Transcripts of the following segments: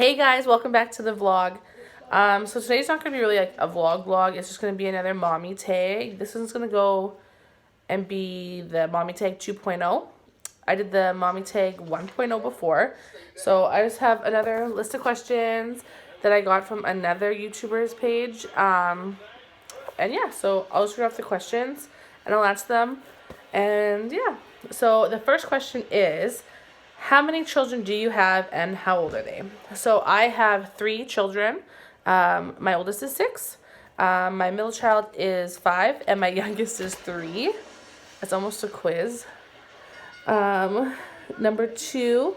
Hey guys, welcome back to the vlog. So today's not going to be really like a vlog. It's just going to be another mommy tag. This one's going to go and be the mommy tag 2.0. I did the mommy tag 1.0 before. So I just have another list of questions that I got from another YouTuber's page. And yeah, so I'll just read off the questions and I'll answer them. And yeah, so the first question is, how many children do you have and how old are they? So I have 3 children. My oldest is 6. My middle child is 5 and my youngest is 3. It's almost a quiz. Number 2,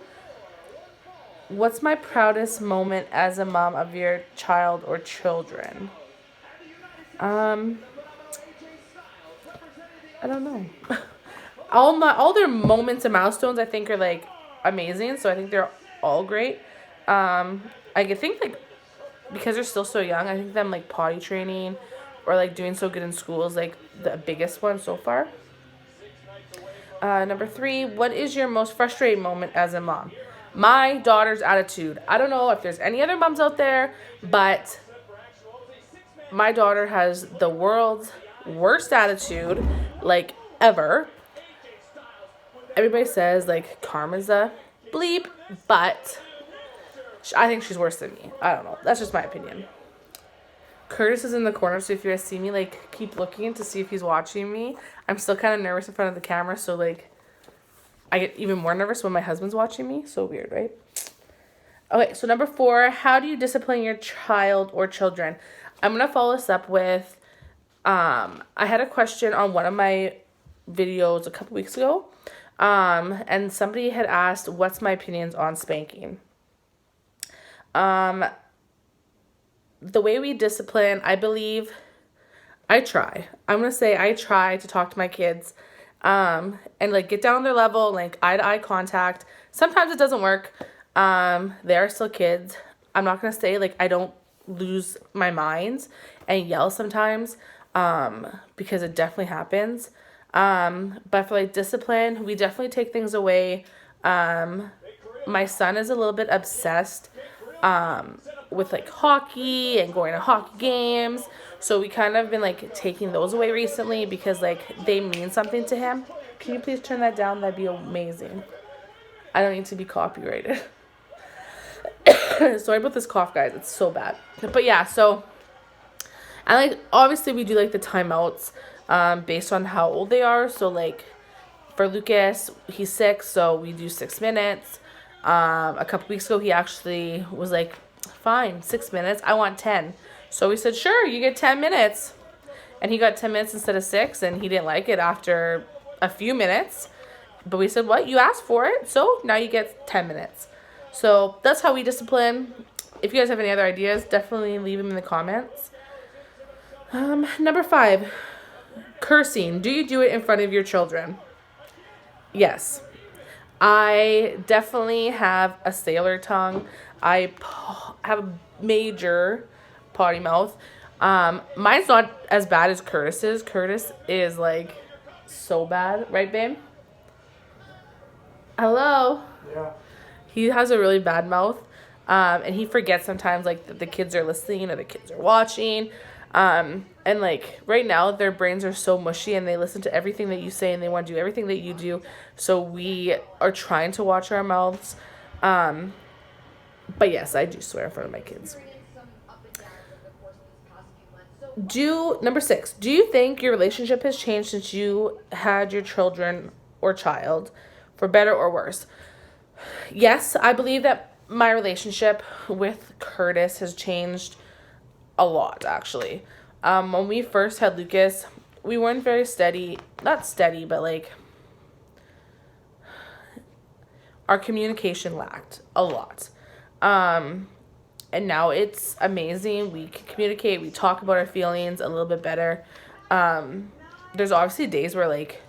what's my proudest moment as a mom of your child or children? I don't know. all their moments and milestones I think are like amazing, so I think they're all great. I think like because they're still so young, I think them like potty training or like doing so good in school is like the biggest one so far. Number 3, what is your most frustrating moment as a mom? My daughter's attitude. I don't know if there's any other moms out there, but my daughter has the world's worst attitude, like ever. Everybody says like karma's a bleep, but I think she's worse than me. I don't know. That's just my opinion. Curtis is in the corner, so if you guys see me, like, keep looking to see if he's watching me. I'm still kind of nervous in front of the camera, so like I get even more nervous when my husband's watching me. So weird, right? Okay, so number 4, how do you discipline your child or children? I'm gonna follow this up with I had a question on one of my videos a couple weeks ago. And somebody had asked, what's my opinions on spanking? The way we discipline, I believe, I try. I'm going to say I try to talk to my kids, and like get down on their level, like eye to eye contact. Sometimes it doesn't work. They are still kids. I'm not going to say like I don't lose my mind and yell sometimes, because it definitely happens. But for like discipline, we definitely take things away. My son is a little bit obsessed, with like hockey and going to hockey games. So we kind of been like taking those away recently because like they mean something to him. Can you please turn that down? That'd be amazing. I don't need to be copyrighted. Sorry about this cough, guys. It's so bad. But yeah, so and like obviously we do like the timeouts based on how old they are. So like for Lucas, he's 6, so we do 6 minutes. A couple weeks ago he actually was like, fine, 6 minutes, I want 10. So we said, sure, you get 10 minutes. And he got 10 minutes instead of 6, and he didn't like it after a few minutes. But we said, what? You asked for it, so now you get 10 minutes. So that's how we discipline. If you guys have any other ideas, definitely leave them in the comments. Number 5, cursing. Do you do it in front of your children? Yes. I definitely have a sailor tongue. I have a major potty mouth. Mine's not as bad as Curtis's. Curtis is like so bad, right, babe? Hello? Yeah. He has a really bad mouth. And he forgets sometimes like that the kids are listening or the kids are watching. And like right now their brains are so mushy and they listen to everything that you say and they want to do everything that you do. So we are trying to watch our mouths. But yes, I do swear in front of my kids. Number 6, do you think your relationship has changed since you had your children or child, for better or worse? Yes, I believe that my relationship with Curtis has changed a lot, actually. When we first had Lucas, we weren't very steady. Not steady, but like our communication lacked a lot. And now it's amazing. We can communicate. We talk about our feelings a little bit better. There's obviously days where like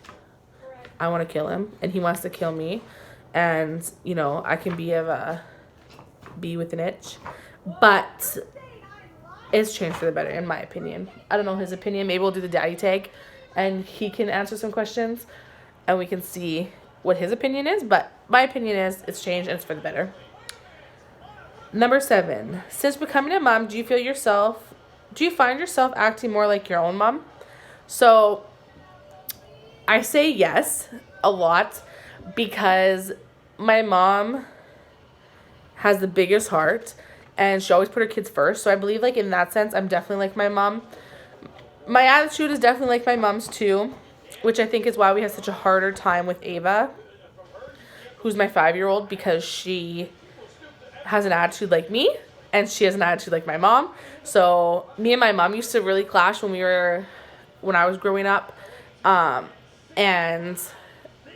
I want to kill him and he wants to kill me, and you know I can be of a bee with an itch, but it's changed for the better in my opinion. I don't know his opinion. Maybe we'll do the daddy tag, and he can answer some questions, and we can see what his opinion is. But my opinion is it's changed and it's for the better. Number 7. Since becoming a mom, do you find yourself acting more like your own mom? So I say yes a lot because my mom has the biggest heart and she always put her kids first. So I believe like in that sense, I'm definitely like my mom. My attitude is definitely like my mom's too, which I think is why we have such a harder time with Ava, who's my 5-year-old, because she has an attitude like me and she has an attitude like my mom. So me and my mom used to really clash when I was growing up. And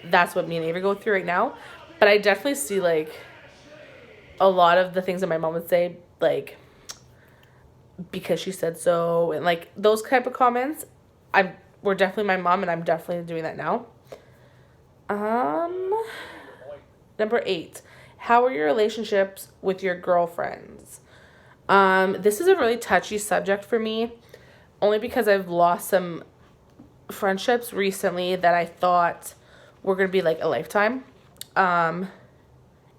that's what me and Ava go through right now. But I definitely see like a lot of the things that my mom would say, like, because she said so, and like those type of comments, we're definitely my mom, and I'm definitely doing that now. Number 8, how are your relationships with your girlfriends? This is a really touchy subject for me, only because I've lost some friendships recently that I thought were gonna be like a lifetime.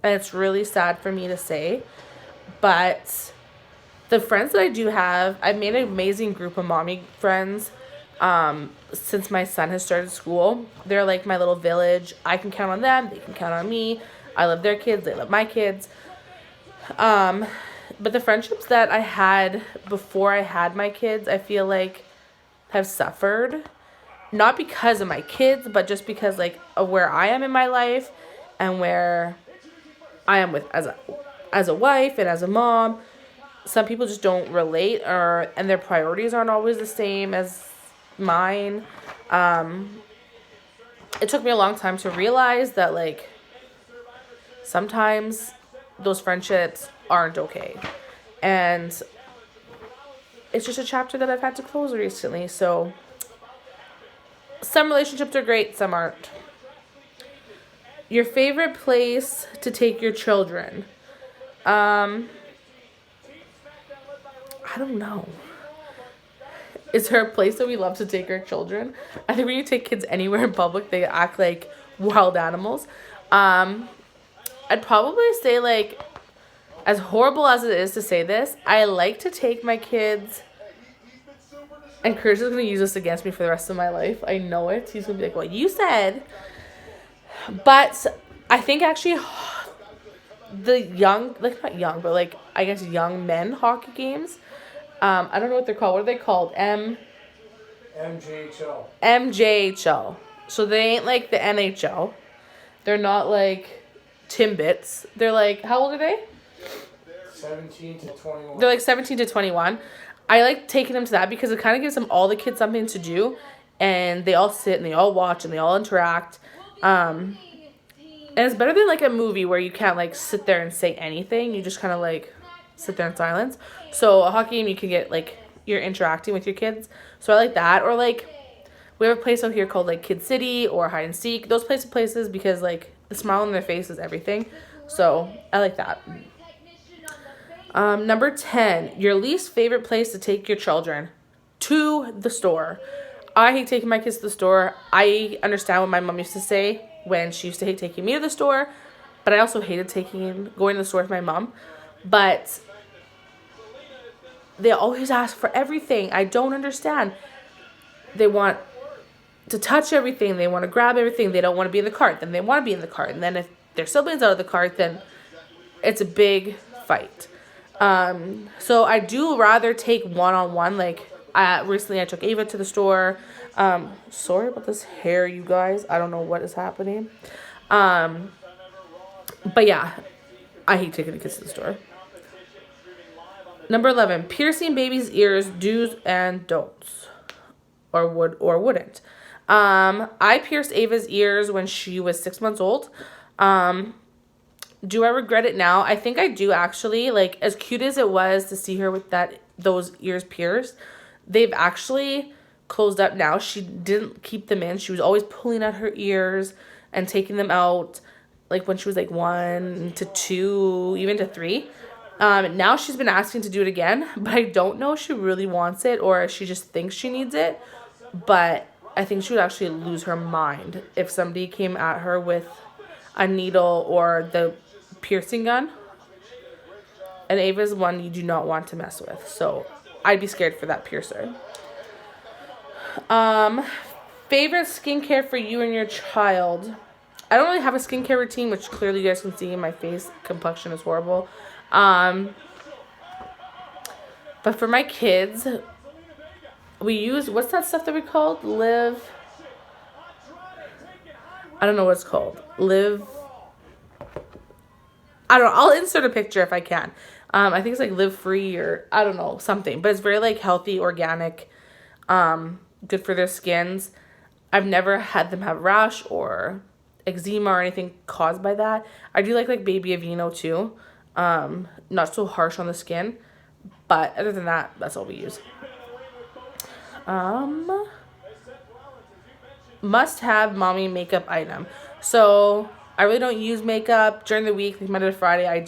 And it's really sad for me to say, but the friends that I do have, I've made an amazing group of mommy friends since my son has started school. They're like my little village. I can count on them. They can count on me. I love their kids. They love my kids. But the friendships that I had before I had my kids, I feel like have suffered. Not because of my kids, but just because like of where I am in my life and where I am with as a wife and as a mom. Some people just don't relate, and their priorities aren't always the same as mine. It took me a long time to realize that like sometimes those friendships aren't okay, and it's just a chapter that I've had to close recently. So some relationships are great, some aren't. Your favorite place to take your children? I don't know. Is there a place that we love to take our children? I think when you take kids anywhere in public, they act like wild animals. I'd probably say, like, as horrible as it is to say this, I like to take my kids, and Curtis is going to use this against me for the rest of my life. I know it. He's going to be like, well, you said. But I think actually the young, like not young, but like I guess young men hockey games, I don't know what they're called. What are they called? MJHL. MJHL. So they ain't like the NHL. They're not like Timbits. They're like, how old are they? 17 to 21. They're like 17 to 21. I like taking them to that because it kind of gives them all the kids something to do, and they all sit and they all watch and they all interact. And it's better than like a movie where you can't like sit there and say anything. You just kind of like sit there in silence. So a hockey game, you can get like you're interacting with your kids. So I like that. Or like we have a place out here called like Kid City or Hide and Seek. Those places because like the smile on their face is everything. So I like that. Number 10, your least favorite place to take your children? To the store. I hate taking my kids to the store. I understand what my mom used to say when she used to hate taking me to the store, but I also hated going to the store with my mom. But they always ask for everything. I don't understand. They want to touch everything. They want to grab everything. They don't want to be in the cart. Then they want to be in the cart. And then if their siblings out of the cart, then it's a big fight. So I do rather take one-on-one. Like recently I took Ava to the store. Sorry about this hair, you guys. I don't know what is happening. But yeah, I hate taking the kids to the store. Number 11, piercing baby's ears, do's and don'ts, or would or wouldn't. I pierced Ava's ears when she was 6 months old. Do I regret it now? I think I do actually. Like as cute as it was to see her with those ears pierced, they've actually closed up now. She didn't keep them in. She was always pulling out her ears and taking them out, like when she was like 1 to 2, even to 3. Now she's been asking to do it again, but I don't know if she really wants it or if she just thinks she needs it. But I think she would actually lose her mind if somebody came at her with a needle or the piercing gun. And Ava's one you do not want to mess with. So I'd be scared for that piercer. Favorite skincare for you and your child? I don't really have a skincare routine, which clearly you guys can see in my face. Complexion is horrible. But for my kids, we use, what's that stuff that we called? I don't know what it's called. I don't know. I'll insert a picture if I can. I think it's like Live Free or I don't know, something. But it's very like healthy, organic, good for their skins. I've never had them have rash or eczema or anything caused by that. I do like Baby Aveeno too. Not so harsh on the skin. But other than that, that's all we use. Must have mommy makeup item. So I really don't use makeup during the week, like Monday to Friday. I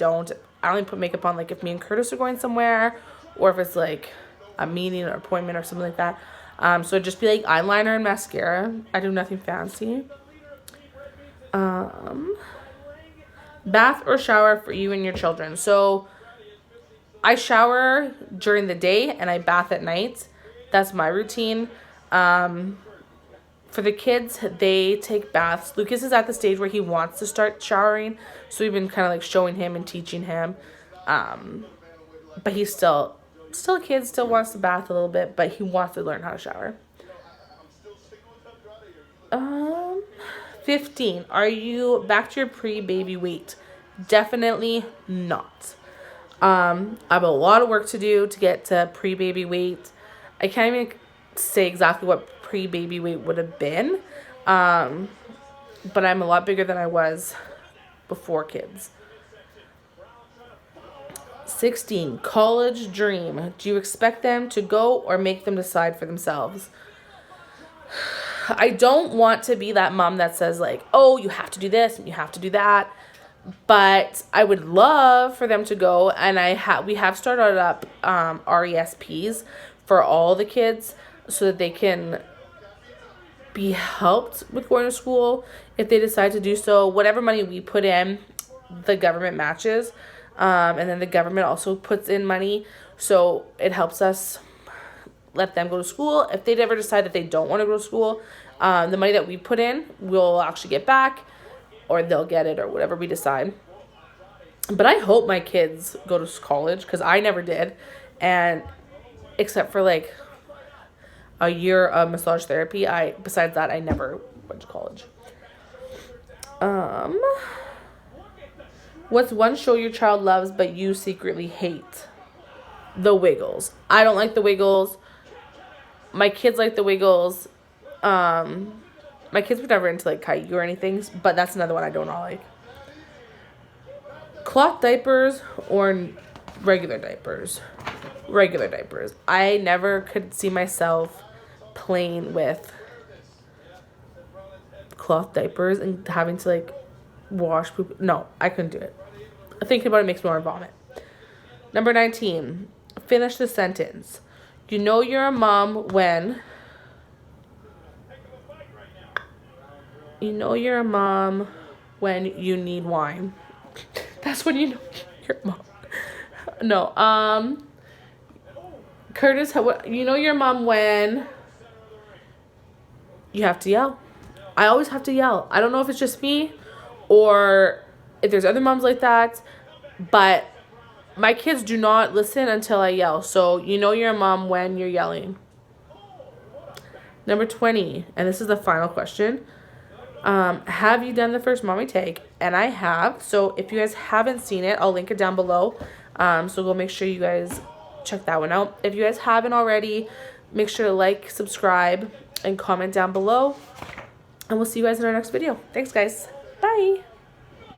only put makeup on like if me and Curtis are going somewhere, or if it's like a meeting or appointment or something like that. So it'd just be like eyeliner and mascara. I do nothing fancy. Bath or shower for you and your children. So I shower during the day and I bath at night. That's my routine. For the kids, they take baths. Lucas is at the stage where he wants to start showering. So we've been kind of like showing him and teaching him. But he's still a kid, still wants to bath a little bit, but he wants to learn how to shower. 15. Are you back to your pre-baby weight? Definitely not. I have a lot of work to do to get to pre-baby weight. I can't even say exactly what pre-baby weight would have been. But I'm a lot bigger than I was before kids. 16. College dream. Do you expect them to go or make them decide for themselves? I don't want to be that mom that says like, oh, you have to do this and you have to do that. But I would love for them to go, and we have started up RESPs for all the kids so that they can be helped with going to school if they decide to do so. Whatever money we put in, the government matches, and then the government also puts in money, so it helps us let them go to school. If they ever decide that they don't want to go to school, the money that we put in, we'll actually get back, or they'll get it, or whatever we decide. But I hope my kids go to college, because I never did, and except for like a year of massage therapy, besides that I never went to college. What's one show your child loves but you secretly hate? The Wiggles. I don't like The Wiggles. My kids like The Wiggles. My kids were never into like Caillou or anything, but that's another one I don't like. Cloth diapers or regular diapers? Regular diapers. I never could see myself playing with cloth diapers and having to like wash poop. No, I couldn't do it. Thinking about it makes me want to vomit. Number 19. Finish the sentence. You know you're a mom when... You know you're a mom when you need wine. That's when you know you're a mom. No, Curtis, you know your mom when you have to yell. I always have to yell. I don't know if it's just me or if there's other moms like that, but my kids do not listen until I yell. So you know you're a mom when you're yelling. Number 20, and this is the final question. Have you done the first mommy tag? And I have. So if you guys haven't seen it, I'll link it down below. So go make sure you guys check that one out. If you guys haven't already, make sure to like, subscribe, and comment down below. And we'll see you guys in our next video. Thanks, guys. Bye.